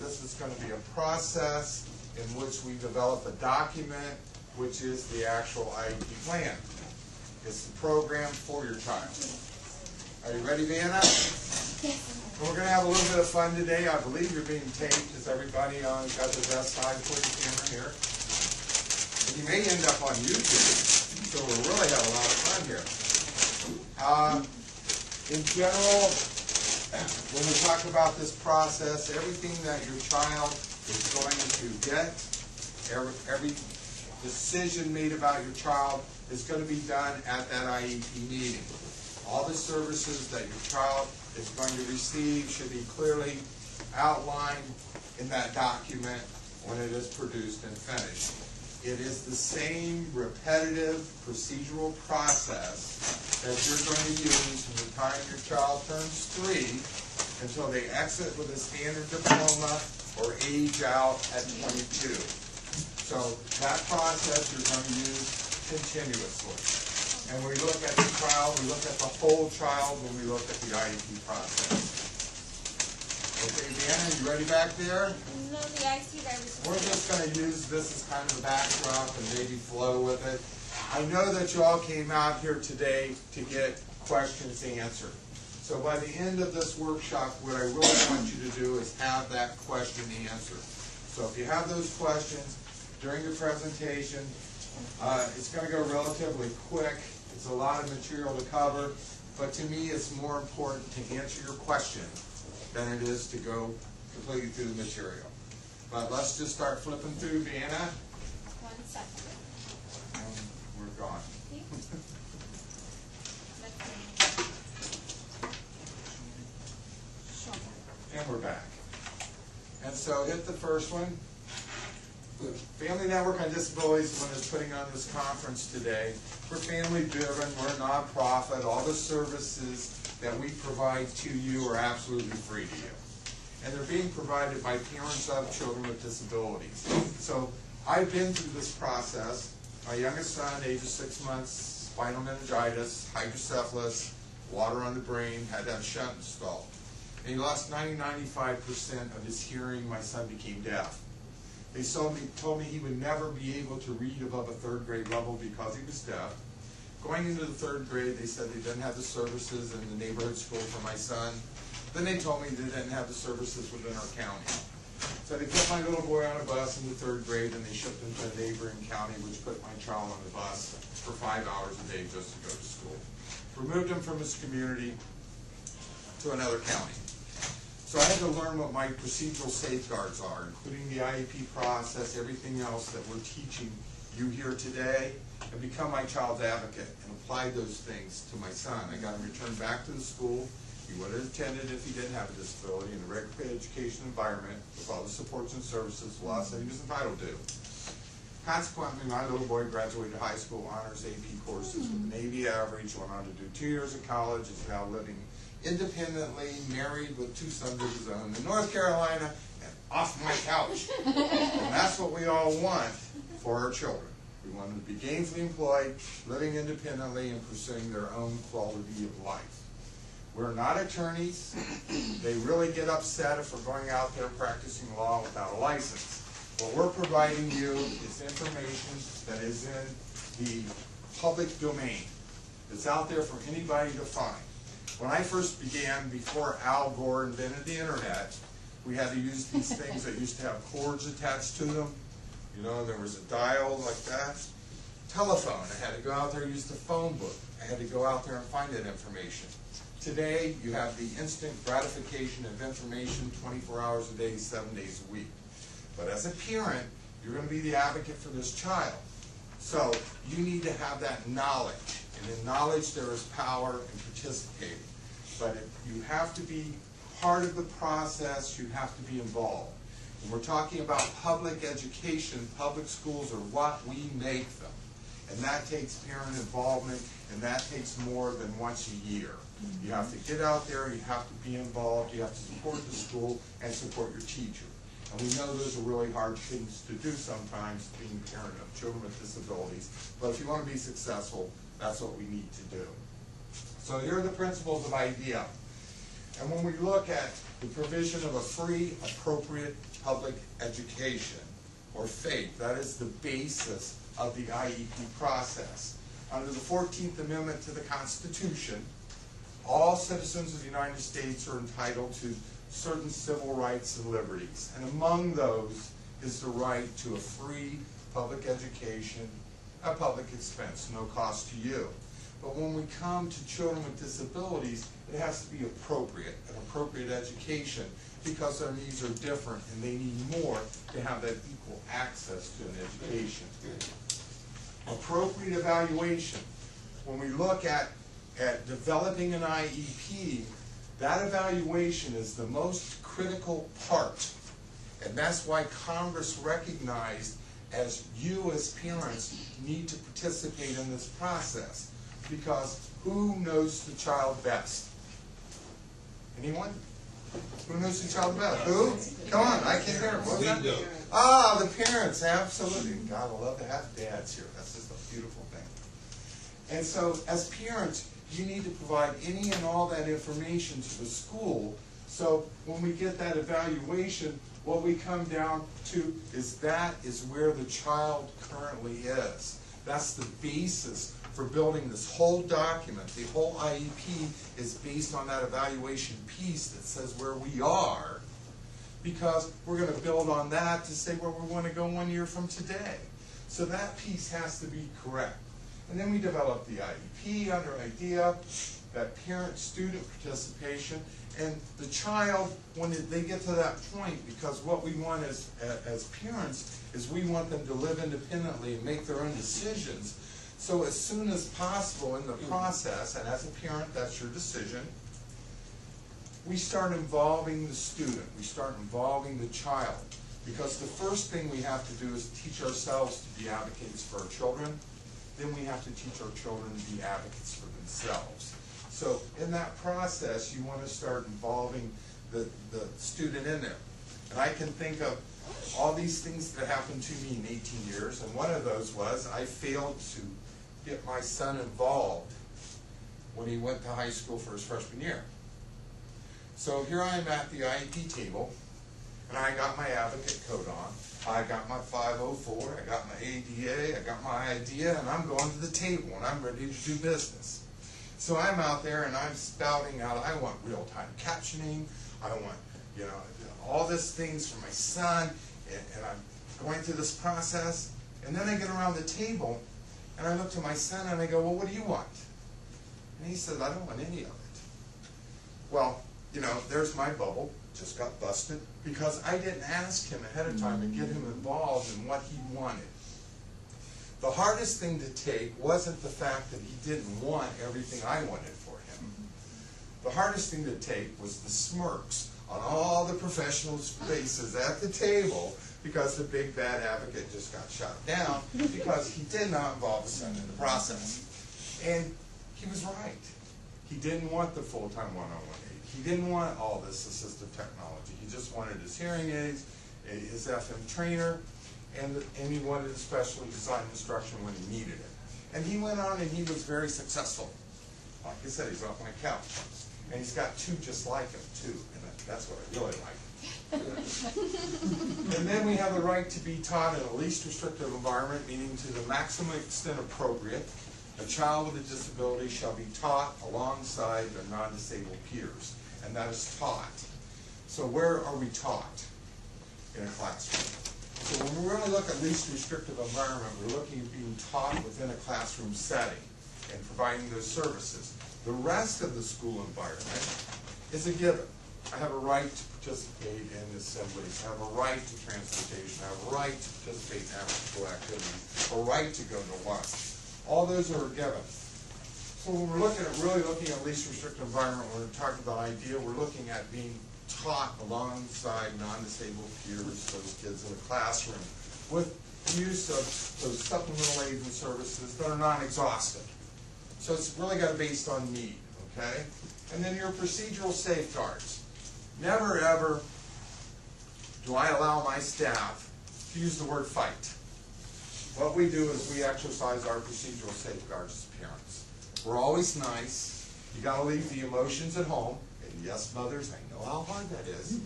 this is going to be a process in which we develop a document, which is the actual IEP plan. It's the program for your child. Are you ready, Vanna? Yes. We're going to have a little bit of fun today. I believe you're being taped. Is everybody got their best side for the camera here? And you may end up on YouTube, so we'll really have a lot of fun here. In general, when we talk about this process, everything that your child is going to get, every decision made about your child is going to be done at that IEP meeting. All the services that your child is going to receive should be clearly outlined in that document when it is produced and finished. It is the same repetitive procedural process that you're going to use from the time your child turns 3 until they exit with a standard diploma or age out at 22. So that process you're going to use continuously. And we look at the child, we look at the whole child when we look at the IEP process. Okay, Deanna, you ready back there? No, the IC We're just going to use this as kind of a backdrop and maybe flow with it. I know that you all came out here today to get questions answered. So by the end of this workshop, what I really want you to do is have that question answered. So if you have those questions during the presentation, it's going to go relatively quick. It's a lot of material to cover, but to me it's more important to answer your question than it is to go completely through the material. But let's just start flipping through, Vienna. 1 second. And we're gone. And we're back. And so hit the first one. The Family Network on Disabilities is the one that's putting on this conference today. We're family driven, we're a nonprofit. All the services that we provide to you are absolutely free to you. And they're being provided by parents of children with disabilities. So I've been through this process. My youngest son, age of 6 months, spinal meningitis, hydrocephalus, water on the brain, had to have a shunt installed. And he lost 90-95% of his hearing. My son became deaf. They told me he would never be able to read above a 3rd grade level because he was deaf. Going into the 3rd grade, they said they didn't have the services in the neighborhood school for my son. Then they told me they didn't have the services within our county. So they put my little boy on a bus in the 3rd grade, and they shipped him to a neighboring county, which put my child on the bus for 5 hours a day just to go to school. Removed him from his community to another county. So I had to learn what my procedural safeguards are, including the IEP process, everything else that we're teaching you here today, and become my child's advocate and apply those things to my son. I got him returned back to the school. He would have attended if he didn't have a disability in a regular education environment with all the supports and services the law said he was entitled to. Consequently, my little boy graduated high school honors AP courses with an AB average, went on to do 2 years of college, is now living independently, married with 2 sons of his own in North Carolina, and off my couch. And that's what we all want for our children. We want them to be gainfully employed, living independently, and pursuing their own quality of life. We're not attorneys. They really get upset if we're going out there practicing law without a license. What we're providing you is information that is in the public domain. It's out there for anybody to find. When I first began, before Al Gore invented the internet, we had to use these things that used to have cords attached to them. You know, there was a dial like that. Telephone, I had to go out there and use the phone book. I had to go out there and find that information. Today, you have the instant gratification of information 24 hours a day, 7 days a week. But as a parent, you're going to be the advocate for this child. So you need to have that knowledge. And in knowledge, there is power in participating. But you have to be part of the process. You have to be involved. And we're talking about public education. Public schools are what we make them. And that takes parent involvement, and that takes more than once a year. You have to get out there, you have to be involved, you have to support the school and support your teacher. And we know those are really hard things to do sometimes, being a parent of children with disabilities. But if you want to be successful, that's what we need to do. So here are the principles of IDEA. And when we look at the provision of a free, appropriate public education, or FAPE. That is the basis of the IEP process. Under the 14th Amendment to the Constitution, all citizens of the United States are entitled to certain civil rights and liberties, and among those is the right to a free public education at public expense, no cost to you. But when we come to children with disabilities, it has to be appropriate, an appropriate education, because their needs are different and they need more to have that equal access to an education. Appropriate evaluation. When we look at developing an IEP, that evaluation is the most critical part. And that's why Congress recognized as you as parents need to participate in this process. Because who knows the child best? Anyone? Who knows the child best? Who? Come on, I can't hear. What's that? Ah, the parents, absolutely. God, I love to have dads here. That's just a beautiful thing. And so, as parents, you need to provide any and all that information to the school. So when we get that evaluation, what we come down to is that is where the child currently is. That's the basis for building this whole document. The whole IEP is based on that evaluation piece that says where we are, because we're going to build on that to say where we want to go 1 year from today. So that piece has to be correct. And then we develop the IEP under IDEA, that parent-student participation, and the child, when they get to that point, because what we want as parents is we want them to live independently and make their own decisions. So as soon as possible in the process, and as a parent, that's your decision, we start involving the student, we start involving the child. Because the first thing we have to do is teach ourselves to be advocates for our children. Then we have to teach our children to be advocates for themselves. So in that process, you want to start involving the student in there. And I can think of all these things that happened to me in 18 years, and one of those was I failed to get my son involved when he went to high school for his freshman year. So here I am at the IEP table, and I got my advocate coat on. I got my 504, I got my ADA, I got my idea, and I'm going to the table, and I'm ready to do business. So I'm out there, and I'm spouting out, I want real-time captioning, I want, all these things for my son, and I'm going through this process, and then I get around the table, and I look to my son, and I go, well, what do you want? And he said, I don't want any of it. Well, there's my bubble. Just got busted because I didn't ask him ahead of time and get him involved in what he wanted. The hardest thing to take wasn't the fact that he didn't want everything I wanted for him. The hardest thing to take was the smirks on all the professionals' faces at the table because the big bad advocate just got shot down because he did not involve his son in the process. And he was right. He didn't want the full-time one-on-one aid. He didn't want all this assistive technology. He just wanted his hearing aids, his FM trainer, and he wanted a specially designed instruction when he needed it. And he went on and he was very successful. Like I said, he's off my couch. And he's got two just like him, too. And that's what I really like. And then we have the right to be taught in a least restrictive environment, meaning to the maximum extent appropriate. A child with a disability shall be taught alongside their non-disabled peers, and that is taught. So where are we taught? In a classroom. So when we really look at least restrictive environment, we're looking at being taught within a classroom setting and providing those services. The rest of the school environment is a given. I have a right to participate in assemblies, I have a right to transportation, I have a right to participate in after-school activities, a right to go to lunch. All those are given. So when we're really looking at least restrictive environment, when we're talking about IDEA, we're looking at being taught alongside non-disabled peers, those kids in the classroom, with use of those supplemental aids and services that are non-exhaustive. So it's really got to be based on need, okay? And then your procedural safeguards. Never ever do I allow my staff to use the word fight. What we do is we exercise our procedural safeguards as parents. We're always nice. You got to leave the emotions at home. And yes, mothers, I know how hard that is.